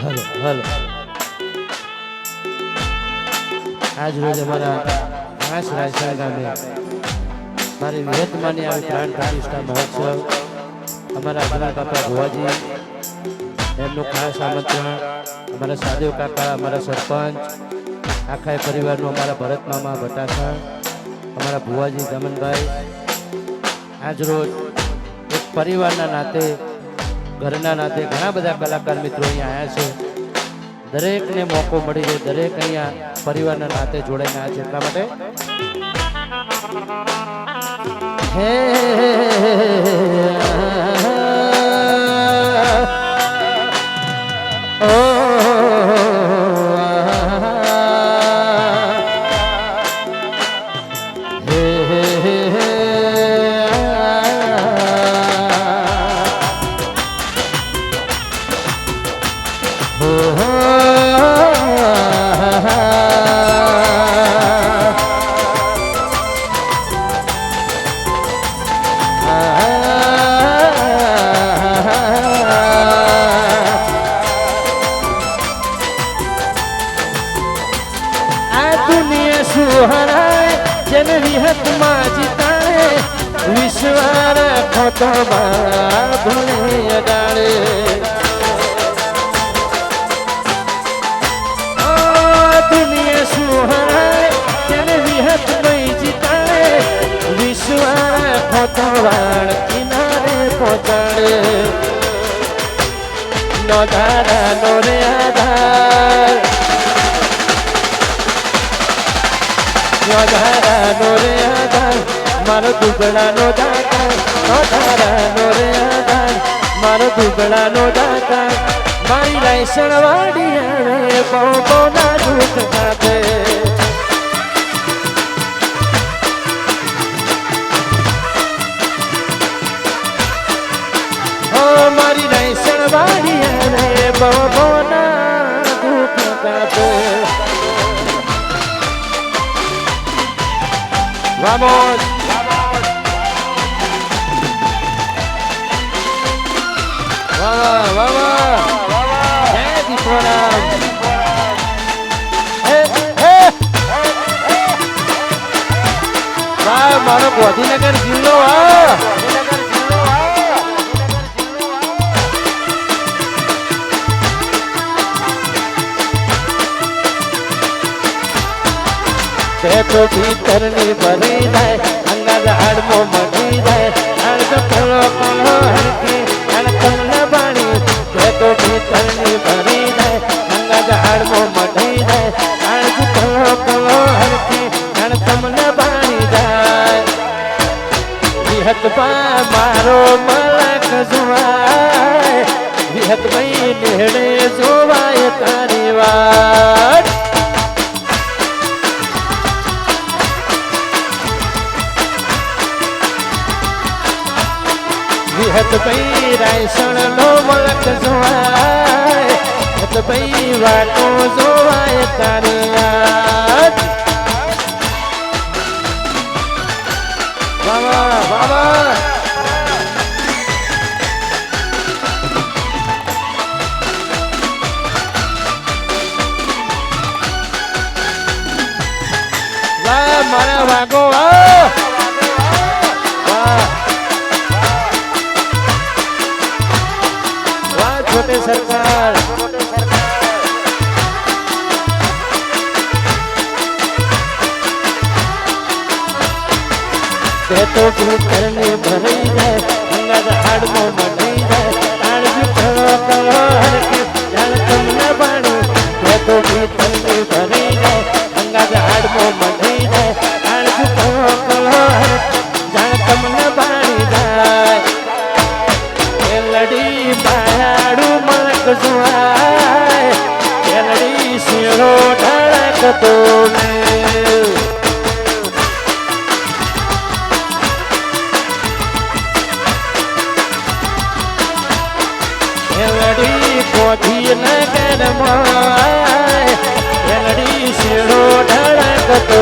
Hello hello આજ રોજ અમારા ખાસ રાયસણ ગામે મારી વિહતમાની આવી પ્રાણ પ્રતિષ્ઠા મહોત્સવ અમારા અગ્રણી બાપા ભુવાજી એમનું ખાસ આમંત્રણ અમારા સાદેવ કાકા અમારા સરપંચ આખા પરિવારનું અમારા ભરત મામા ભટાસા અમારા ભુવાજી દમનભાઈ આજ રોજ એક પરિવારના નાતે ઘરના નાતે ઘણા બધા કલાકાર મિત્રો અહીંયા આવ્યા છે. દરેકને મોકો મળી જાય, દરેક અહીંયા પરિવારના નાતે જોડાઈને આવ્યા છે. એટલા માટે હે जन विहत माजिताए विश्वार खोतो भूले अडाड़े दुनिया सुहाए जन विहत माजिताए विश्वार खोतो किनारे पहुंचाड़े नो धारा नो रे आधार धारा नो रे आधार मारो दुबड़ा नो दाता नो धारा नो रे आधार मारो दुबड़ा नो दाता मारी रायसण वाड़ी आवे बहु ना दूत खाते ओ मारी रायसण वाड़ी आवे बहु ना दूत खाते. Vamos. Vamos, vamos. Happy program. મારો ગોધીનગર જિલ્લો तो भीतर नी भरी जाए अंगद आड़मो मटी जाए अड़ कलो कलो हरकी अड़ कल बाणी तो भीतर नी भरी जाए अंगद आड़मो मटी जाए अड़ कलो कलो हरकी अड़ कमल बाणी जाए विहत पा मारो मलक जुआए विहत भाई नेड़े जोवाए तारी वाट विहत भाई रायसण नो मलक जोवाए हत भाई वाटो जोवाए तारी याद बाबा बाबा वाह मारा वागो छोटे सरकार तो करने भरी जाए अंगद आड़मो मटी जाए आड़ कलो कलो हरके जान कमला बाणी तो करने भरी जाए अंगद आड़मो मटी जाए आड़ कलो कलो हरके जान कमला बाणी जाए लड़ी बायाड़ू मलक जुआए लड़ी सिरो ढड़क तो लड़ी पोधी नगर माए लड़ी सिरो ढड़क तो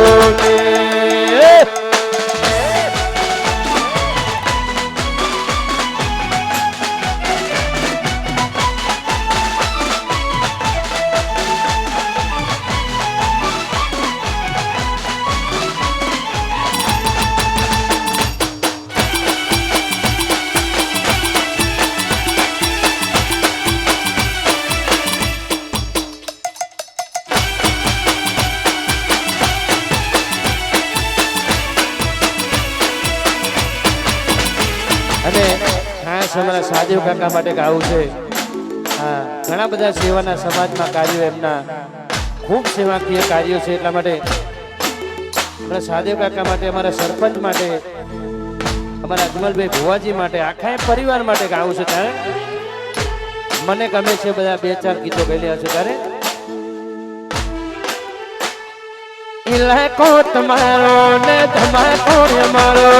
સહાદેવ કાકા માટે ગાવું છે. હા, ઘણા બધા સેવાના સમાજમાં કાર્યો એમના ખૂબ સેવાકીય કાર્યો છે. એટલા માટે આપણા સહાદેવ કાકા માટે, અમારા સરપંચ માટે, અમારા અજમલભાઈ ભુવાજી માટે, આખા પરિવાર માટે ગાવું છે. ત્યારે મને ગમે છે બધા 2-4 ગીતો ગાયેલા છે. ત્યારે ઇલાકો તમારો ને ધમાકો અમારો,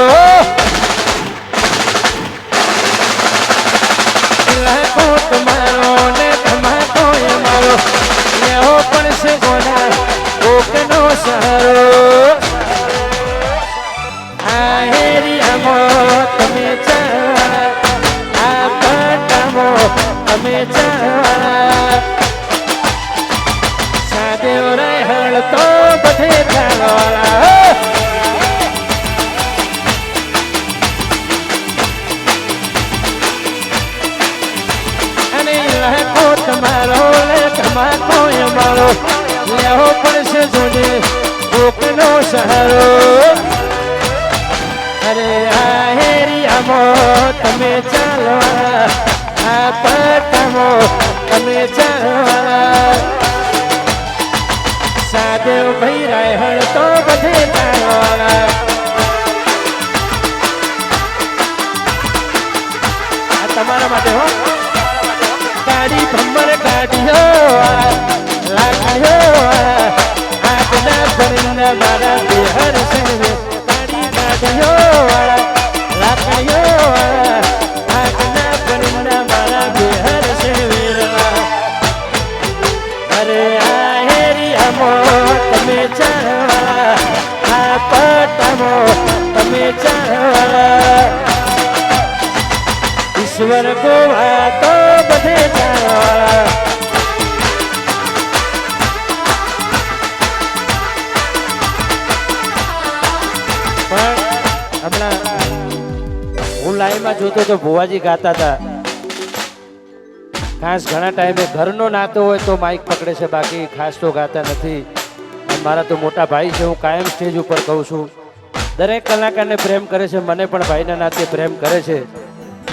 ઇલાકો તમારો ને ધમાકો અમારો, લેવો પડશે ગોડા કોકનો સહારો. આ હેરિયામાં તમે ચાલા, આ પાટામાં તમે ચાલા, સહાદેવ રહેણ તો બધે ચાલવાળા. અને લહેકો તમારો લે ધમાકો અમારો, લેવો પડશે જોડે કોકનો સહારો. અરે આ હેરિયામાં તમે ચાલવાળા, આ પાટામાં તમે ચાલવાળા, સહાદેવ ભાઈ રાયહણ તો બધે ચાલવાળા. આ તમારા માટે હો. ગાડી ભમર ગાડીઓ લાગણીઓ આગના ભરીને મારા બેહર છે. ગાડી ગાડીઓ લાગણીઓ આગના ભરીને મારા બેહર છે. અરે આ હેરિયામાં તમે ચાલવાળા, આ પટામાં તમે ચાલવાળા, ઈશ્વર ગોવા તો બધે ચાલવાળા. પણ હમણાં હું લાઈવમાં જોતો તો ભુવાજી ગાતા હતા. ખાસ ઘણા ટાઈમે ઘરનો નાતો હોય તો માઇક પકડે છે, બાકી ખાસ તો ગાતા નથી. મારા તો મોટા ભાઈ છે, હું કાયમ સ્ટેજ ઉપર કહું છું, દરેક કલાકારને પ્રેમ કરે છે, મને પણ ભાઈના નાતે પ્રેમ કરે છે.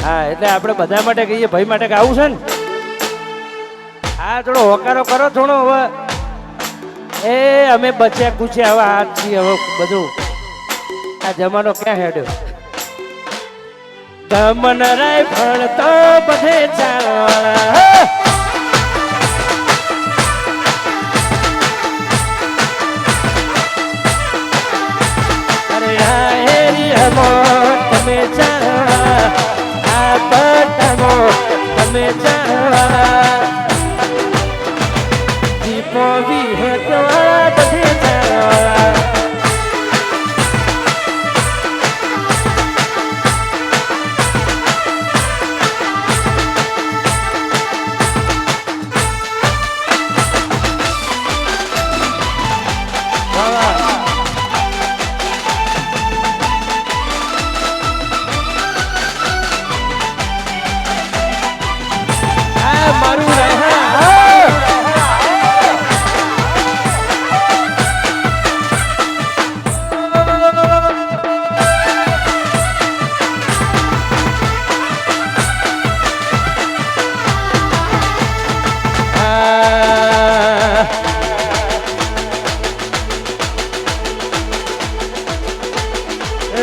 હા, એટલે આપણે બધા માટે કહીએ, ભાઈ માટે ગાવું છે ને. હા, થોડો હોકારો કરો થોડો. હવે એ અમે બચ્યા કૂચ્યા હવે હાથ છીએ, હવે બધું આ જમાનો ક્યાં હેડ્યો. દમન રાયફળ તો બધે ચાલવાળા, અરે આ હેરિયામાં તમે ચાલવાળા, આ પટામાં તમે ચાલવાળા, દીપો વિહેતવાળા બધે ચાલવાળા. મારું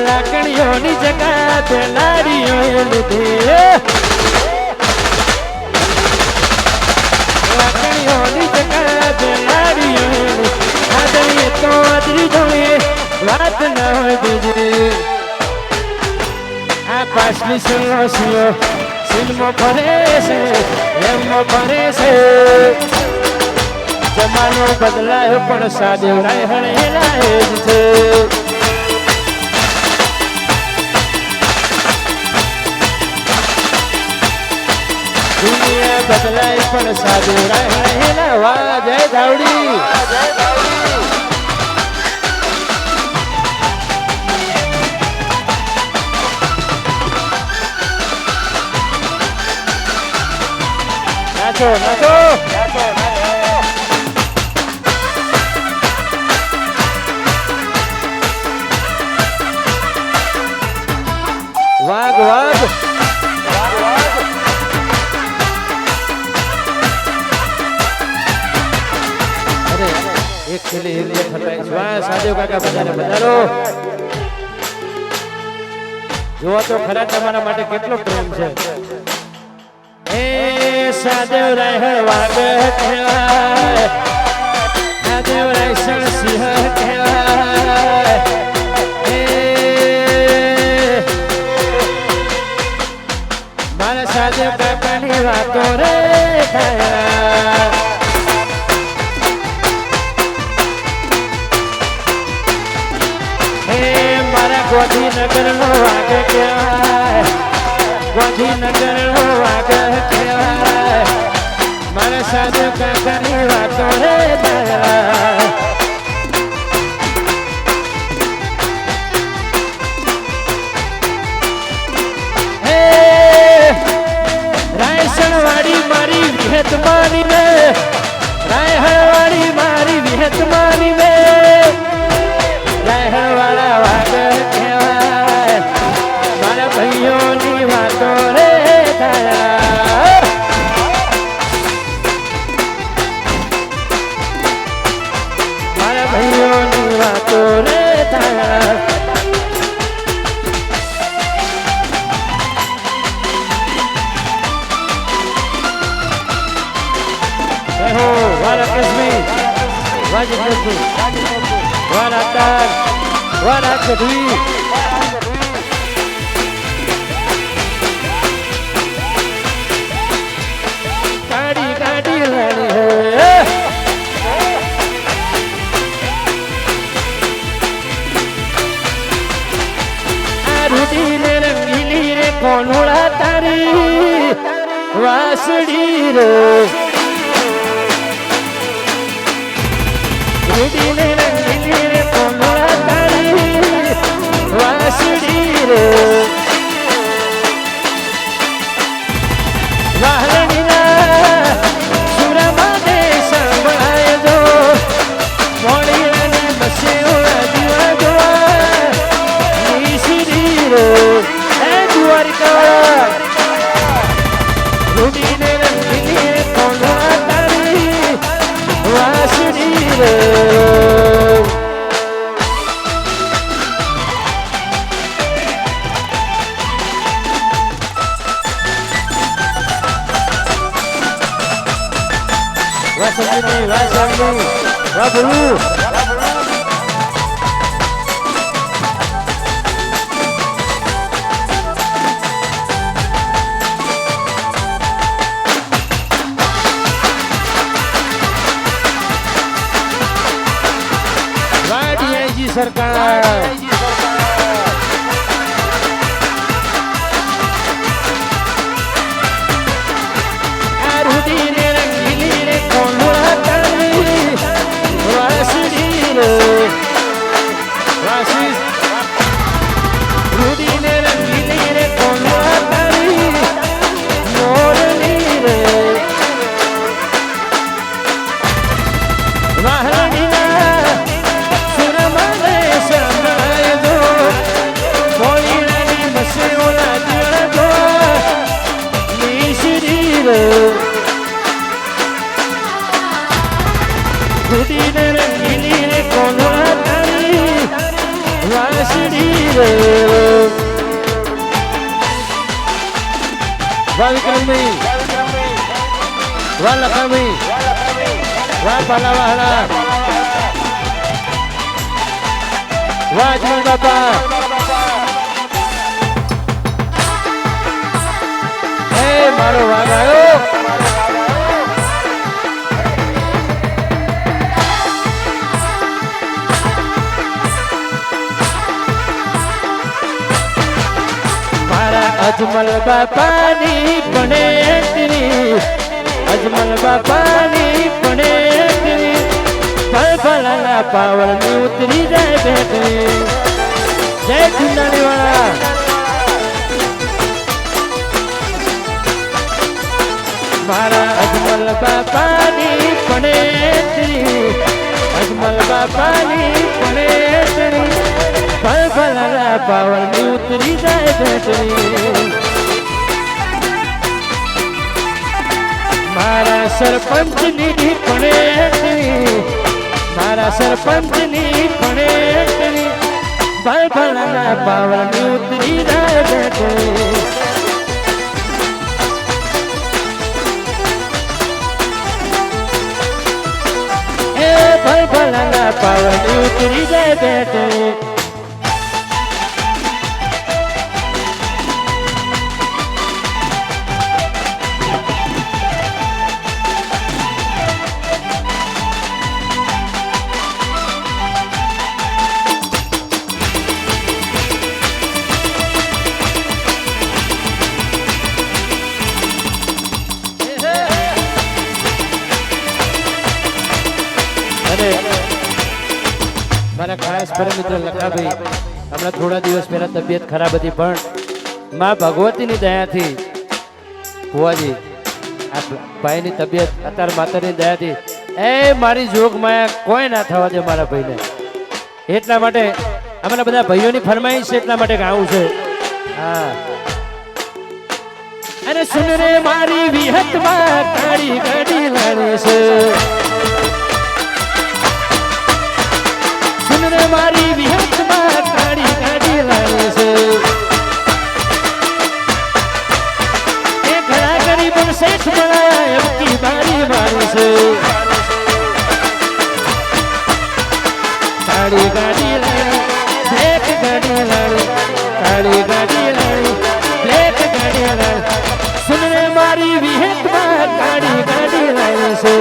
લાકડીઓની જગા તે લાડીઓએ લીધી, લાકડીઓની જગા તે લાડીઓએ લીધી. આદરીએ તો આદરી જોઈએ, વાત ન હોય બીજી. આ પાછલી સિંહો સિંહમાં ફરે છે, એમમાં ફરે છે. જમાનો બદલાયો પણ સહાદેવ રાયહણ એના એ જ છે. દુનિયા બદલાય પણ સહાદેવ રાયહણ એના. વાહ જય ધાવડી. નાચો નાચો. વાઘ વાઘ. એક થેલી હિરલે ફટાઈ વાહ સાદેવ કાકા બજારે બજારો જો તો ખરા તમારા માટે કેટલો પ્રેમ છે એ સાદેવ રાય વાગ કહેવાય સાદેવ રાય સિંહ કહેવાય એ મારા સાદેવ કાકાની વાતો રે થયા ગોધીનગર નો વાગ કહેવાય ગોધીનગર નો વાગ કહેવાય મારા સાધુ કાકાની વાતો રે દયા હે રાયસણવાડી મારી વિહત મારી મે રાયહળવાડી મારી વિહત મારી મે રાયહળવાળા વાગ ભાઈઓની વાતો રે થયા મારા ભાઈઓની વાતો રે થયા હો વારા કશ્મી વાજકસુ વારા તાર વારા કઢવી કોનુડા તારી વાસડી રે રૂડીને રંગીલી રે કોનુડા તારી વાસડી રે વાહણીના સુરામાને સંભળાય જો મોડીને બસે ઓળા દીવા જોવા નીસરી રે રૂડીને રંગીલી કોનુડા તારી વાસડી રે વાસંગી વાસંગી વાબરૂ સરકાર રૂડીને રંગીલી રે કોનુડા તારી વાસડી રે વાસી રૂડીને રંગીલી રે કોનુડા તારી મોરલી રે વાહણીના સુરમાને સંભળાય દો મોડીની બસે ઓલા દીવા દો નીસરી રે રૂડીને રંગીલી રે કોનુડા તારી વાસડી રે વાહ વિક્રમભાઈ વાહ લખાભાઈ વાહ પાલા વાહડા વાહ અજમલ બાપા હે મારો વાઘ આવ્યો મારા અજમલ બાપાની પણેતરી અજમલ બાપાની પણેતરી ફળફળાના પાવળની ઉતરી જાય બેટરી જય ચુંદાણી વાળા મારા અજમલ બાપાની પણેતરી અજમલ બાપાની પણેતરી ફળફળાના પાવળની ઉતરી જાય બેટરી મારા સરપંચની પણેતરી મારા સરપંચની પણેટની ભલભલાના પાવરની ઉતરી જાય બેટે એ ભલભલાના પાવરની ઉતરી જાય બેટે મારા ખાસ પરમ મિત્ર લખાભાઈ હમણાં થોડા દિવસ પહેલા તબિયત ખરાબ હતી પણ માં ભગવતીની દયાથી ભુવાજી આ ભાઈની તબિયત અત્યારે માતાની દયાથી એ મારી જોગમાં કોઈ ના થવા દે મારા ભાઈને એટલા માટે અમારા બધા ભાઈઓની ફરમાઈશ છે એટલા માટે ગાવું છે હા અરે સુન રે મારી વિહતમાં કાળી ગાડી લાણી છે મારી વિહતમાં કાળી ગાડી લાવે છે એ ઘણા ગરીબ શેઠ બનાય એમકી બારી મારે છે કાળી ગાડી લાવે બ્લેક ગાડી લાવે કાળી ગાડી લાવે બ્લેક ગાડી લાવે સુન રે મારી વિહતમાં કાળી ગાડી લાવે છે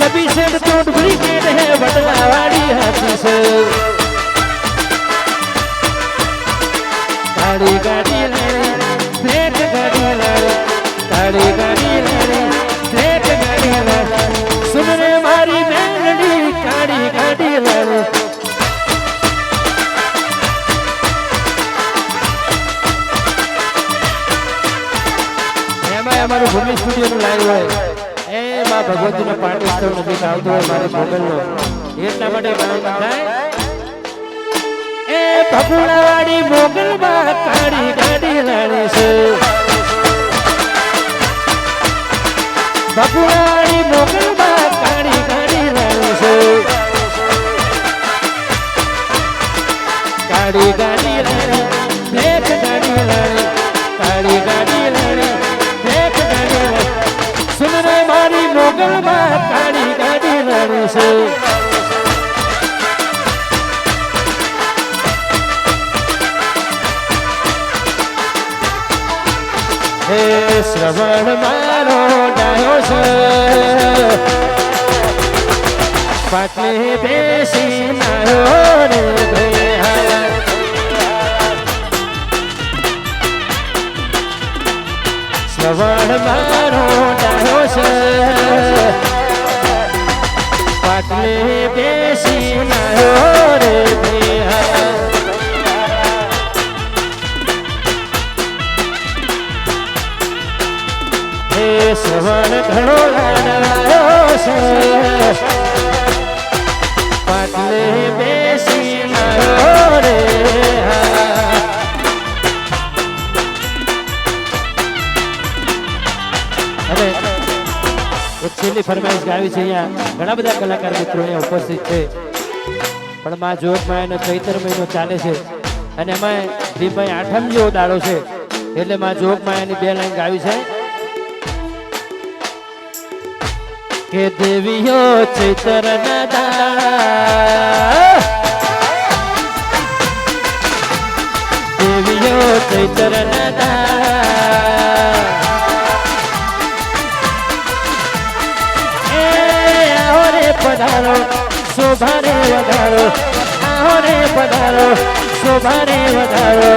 सभी से टूट ब्रिगेड है बदलावाड़ी हाथी से गाड़ी गाड़ी लाने ब्रेक गाड़ी लाने गाड़ी गाड़ी लाने ब्रेक गाड़ी लाने सुन रे मारी मेलडी गाड़ी गाड़ी लाने એમાં અમારું ભૂમિ સ્ટુડિયોનું લાઈવ હોય એ માં ભગવતીનો પાઠ ઉત્સવ નજીક આવતો હોય મારી મોગલનો એટલા માટે થાય એ ભગુણાવાડી મોગલમાં કાળી ગાડી લાણે છે ભગુણાવાડી મોગલમાં કાળી ગાડી લાણે છે કાળી ગાડી લાણે બ્લેક ગાડી લાણે કાળી ગાડી લાણે બ્લેક ગાડી લાણે સુન રે મારી મોગલમાં કાળી ગાડી લાણે છે હે શ્રવણ મારો ડાયો છે પાટલે બેસી નાયો રે ભૈયા શ્રવણ મારો ડાયો છે પાટલે બેસી નાયો રે ભૈયા શ્રવણ ઘણો લાડવાયો છે પાટલે બેસી નાયો રે હવે એક છેલ્લી ફરમાઈશ ગાવી છે અહીંયા ઘણા બધા કલાકાર મિત્રો અહીંયા ઉપસ્થિત છે પણ માં જોગમાં એનો ચૈત્ર મહિનો ચાલે છે અને એમાં ભીમભાઈ આઠમ જેવો દાડો છે એટલે માં જોગમાં એની બે લાઈન ગાવી છે કે દેવીઓ ચૈત્ર ના દાડા દેવીઓ ચૈત્ર ના દાડા એ આહો રે પધારો શોભાને વધારો આહો રે પધારો શોભાને વધારો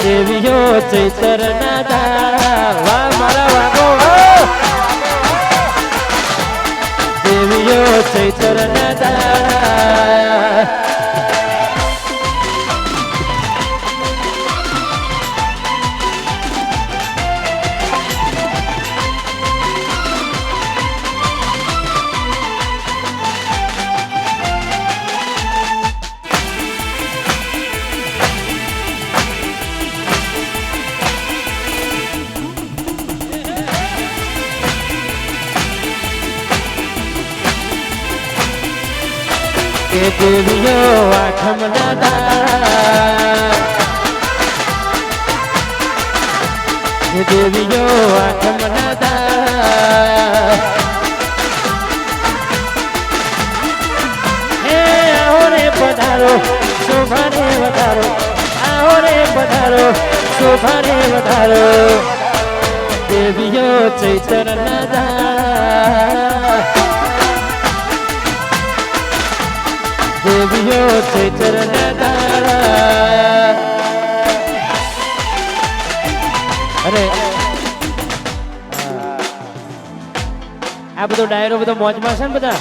દેવીઓ ચૈત્ર ના દાડા વાહ મારા વાગો દેવીઓ ચૈત્ર ના દાડા એ દેવીઓ આઠમ દાદા એ દેવીઓ આઠમ દાદા એ આવો રે પધારો શોભાને વધારો આવો રે પધારો શોભાને વધારો દેવીઓ ચૈતર દાદા દેવીઓ ચૈતર દાદા અરે આ બધો ડાયરો બધો મોજમાં છે ને બધા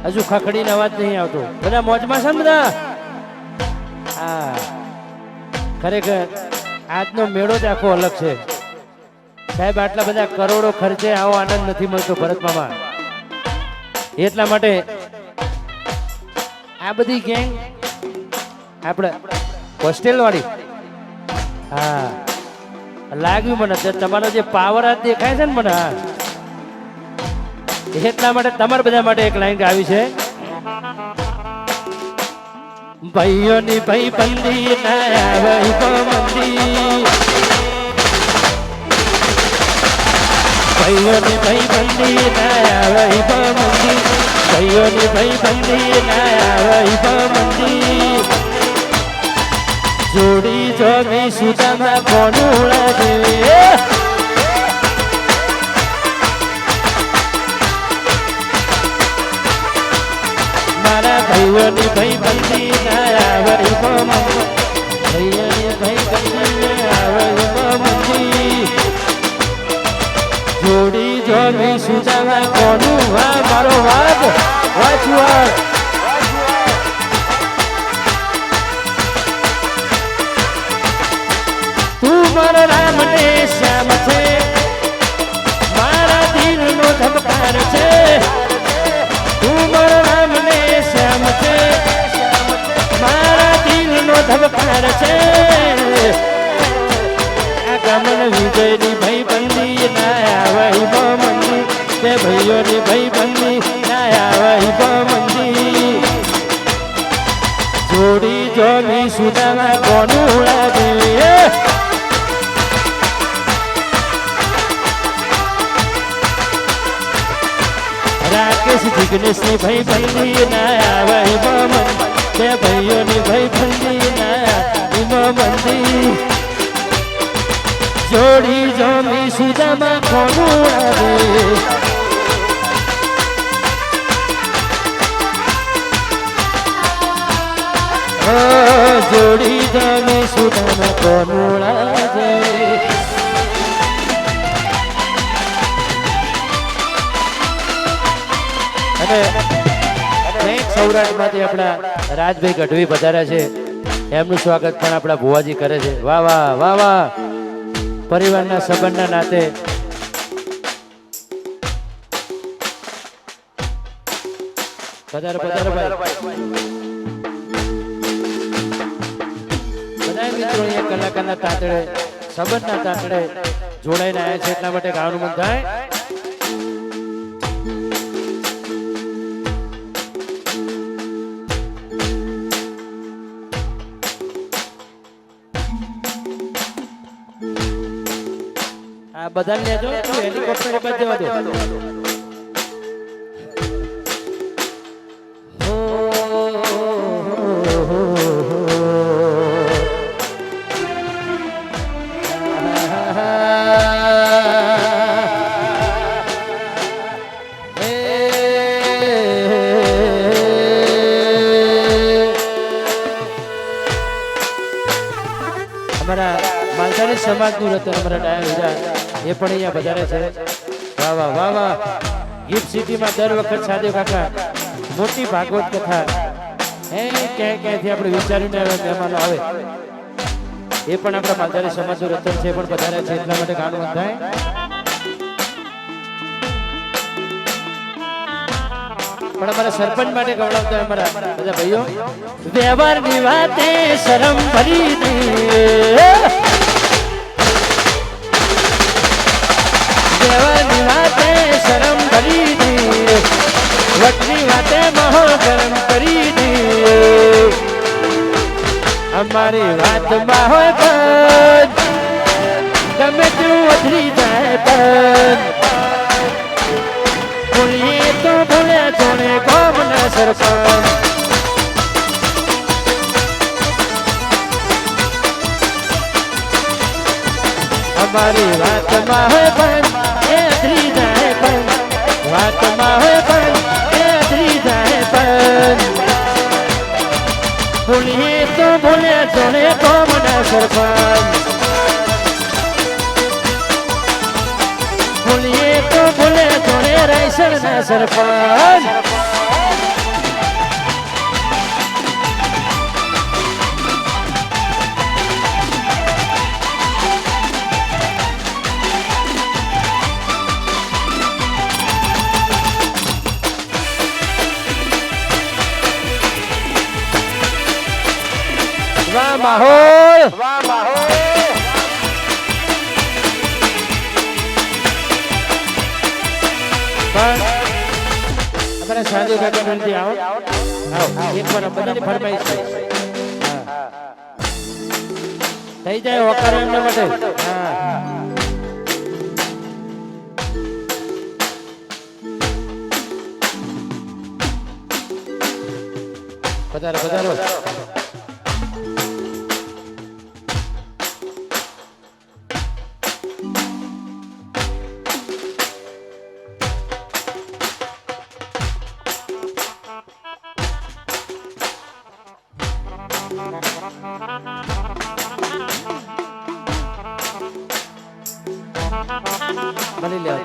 હજુ ખખડીને અવાજ નહીં આવતો બધા મોજમાં છે ને બધા હા ખરેખર આજનો મેળો જ આખો અલગ છે સાહેબ આટલા બધા કરોડો ખર્ચે આવો આનંદ નથી મળતો ભરત મામા એટલા માટે આ બધી ગેંગ આપણે હોસ્ટેલ વાળી હા લાગ્યું મને તમારો જે પાવર હાથ દેખાય છે ને મને હા એટલા માટે તમારા બધા માટે એક લાઈન આવી છે ભાઈઓની ભાઈ બંદી ના મંદી ભાઈઓની ભાઈ બંદી ના મંદી ભાઈઓની ભાઈ બંદી ના મંદી જોડી જોગી સુદામાં કોનું લાગે મારા ભાઈઓની ભાઈ બંદી ના ભાઈઓની ભાઈ બંદી મંદી જોડી જોગી સુદામાં કોનું હા મારો વાદ વાંચવા મારા રામ ને શ્યામ છે મારા દિલ નો ધબકાર છે તું મારા રામ ને શ્યામ છે મારા દિલ નો ધબકાર છે આ ગમન વિજય ની ભાઈ બંદી ના વહી મંદી તે ભાઈઓ ની ભાઈ બંદી ના વહી મંદી જોડી જોની સુદામાં કોનું લાગે રાકેશ જિગ્નેશ ની ભાઈ બંદી ના વહી મંદી તે ભાઈઓ ની ભાઈ બંદી ના મંદી જોડી જોની સુદામાં કોનું લાગે જોડી જોની સુદામાં કોનું લાગે અને સૌરાષ્ટ્રમાંથી આપણા રાજભાઈ ગઢવી પધાર્યા છે એમનું સ્વાગત પણ આપણા ભુવાજી કરે છે વાહ વાહ વાહ વાહ પરિવારના સંબંધના નાતે પધારો પધારો ભાઈ બધા મિત્રો અહીંયા કલાકારના તાતડે સંબંધના તાતડે જોડાઈને આવ્યા છે એટલા માટે ગાવાનું મન થાય આ બધાને લેજો હેલિકોપ્ટર બાદ જવા દો અમારા માલધારી સમાજનું રતન અમારા ડાયા એ પણ અહીંયા વધારે છે વાહ વાહ વાહ વાહ ગિફ્ટ સિટીમાં દર વખત સાદે કાકા મોટી ભાગવત કથા ક્યાંથી આપણે વિચારીને મહેમાનો આવે એ પણ આપણા માલધારી સમાજનું રતન છે પણ વધારે છે એટલા માટે ગાનું મન થાય પણ અમારા સરપંચ માટે ગવડાવતા અમારા બધા ભાઈઓ વ્યવહારની વાતે શરમ ભરી દે વ્યવહારની વાતે શરમ ભરી દે વટની વાતે માહોલ ગરમ કરી દે અમારી વાતમાં હોય પણ ગમે તું વધરી જાય પણ ભૂલીએ તો ભૂલે જોડે ગામના સરપંચ અમારી વાતમાં હોય પણ એ વધરી જાય પણ વાતમાં હોય પણ એ વધરી જાય પણ ભૂલીએ તો ભૂલે જોડે ગામના સરપંચ ભૂલીએ તો ભૂલે જોડે રાયસરના સરપંચ વાહ માહોલ વાહ માહોલ અમારા સાધુ કાકા બનતી આવો એક વાર બધાની ફરમાઈશ થઈ જાય હોકાર એમના માટે હા પધારો પધારો મળી લેવા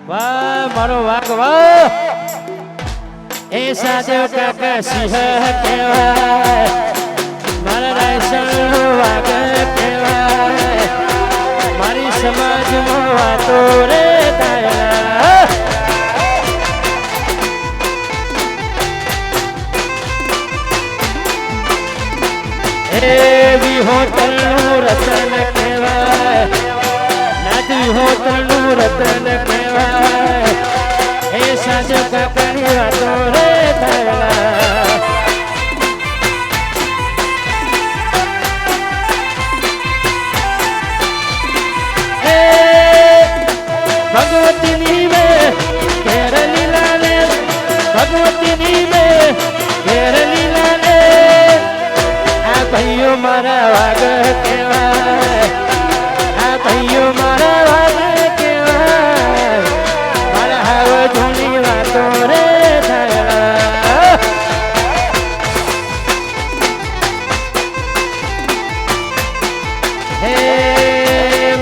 વાહ મારો વાઘ વાહ એ સાધુ કાકા સિંહ કહેવાય મારા રાયસરનો વાઘ કહેવાય મારી સમાજમાં વાતો રે દાયલા એ વિહોતરનું રતન કહેવાય નાથ વિહોતરનું રતન કહેવાય એ સાધુ કાકાની વાતો રે દાયલા ભગવતીની મેં ઘેર લીલા ને ભગવતીની મેં ઘેર લીલા ને આ ભાઈઓ મારા વાગ કહેવાય આ ભાઈઓ મારા વાગ કહેવાય મારા હાવ જૂની વાતો રે થયા હે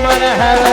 મારા હાવ